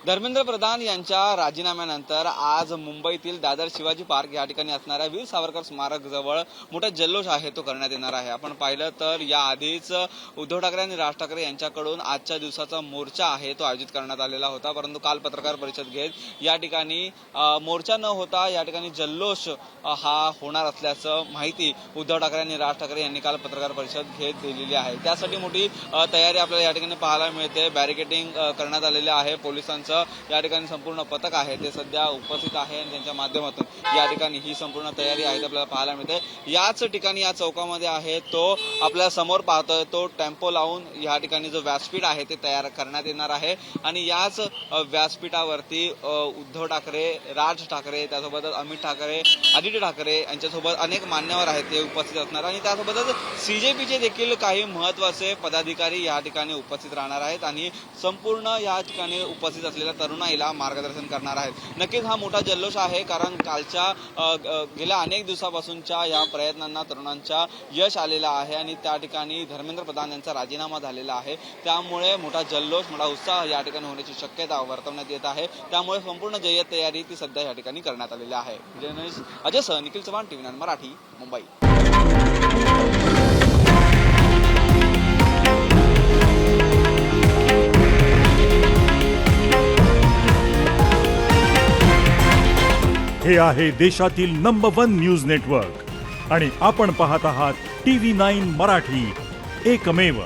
धर्मेंद्र प्रधान यांच्या राजीनाम्यानंतर आज मुंबईतील दादर शिवाजी पार्क या ठिकाणी असणाऱ्या वीर सावरकर स्मारक जवळ मोठा जल्लोष आहे तो करण्यात येणार आहे। आपण पाहिलं तर याआधीच उद्धव ठाकरे आणि राज ठाकरे यांच्याकडून आजच्या दिवसाचा मोर्चा आहे तो आयोजित करण्यात आलेला होता, परंतु काल पत्रकार परिषद घेत या ठिकाणी मोर्चा न होता या ठिकाणी जल्लोष हा होणार असल्याचं माहिती उद्धव ठाकरे आणि राज ठाकरे यांनी काल पत्रकार परिषद घेत दिलेली आहे। त्यासाठी मोठी तयारी आपल्याला या ठिकाणी पाहायला मिळते। बॅरिकेडिंग करण्यात आलेले आहे, पोलिसांचं या ठिकाणी संपूर्ण पथक आहे ते सध्या उपस्थित आहे आणि त्यांच्या माध्यमातून या ठिकाणी ही संपूर्ण तयारी आहे आपल्याला पाहायला मिळते। याच ठिकाणी या चौकामध्ये आहे तो आपल्या समोर पाहतोय तो टेम्पो लावून या ठिकाणी जो व्यासपीठ आहे ते तयार करण्यात येणार आहे आणि याच व्यासपीठावरती उद्धव ठाकरे, राज ठाकरे, त्यासोबतच अमित ठाकरे, आदित्य ठाकरे यांच्यासोबत अनेक मान्यवर आहेत ते उपस्थित असणार आणि त्यासोबतच सीजेपीचे देखील काही महत्वाचे पदाधिकारी या ठिकाणी उपस्थित राहणार आहेत आणि संपूर्ण या ठिकाणी उपस्थित असलेल्या तरुणाईला मार्गदर्शन करणार आहेत। नक्कीच हा मोठा जल्लोष आहे, कारण कालच्या गेल्या अनेक दिवसापासूनच्या या प्रयत्नांना तरुणांच्या यश आलेलं आहे आणि त्या ठिकाणी धर्मेंद्र प्रधान यांचा राजीनामा झालेला आहे, त्यामुळे मोठा जल्लोष, मोठा उत्साह या ठिकाणी होण्याची शक्यता वर्तवण्यात येत आहे। त्यामुळे संपूर्ण जय्यत तयारी ती सध्या या ठिकाणी करण्यात आलेली आहे। अजय सह, निखिल चव्हाण, TV9 मराठी, मुंबई। हे आहे देशातील नंबर 1 न्यूज नेटवर्क आणि आपण पाहत आहात TV9 मराठी, एकमेव।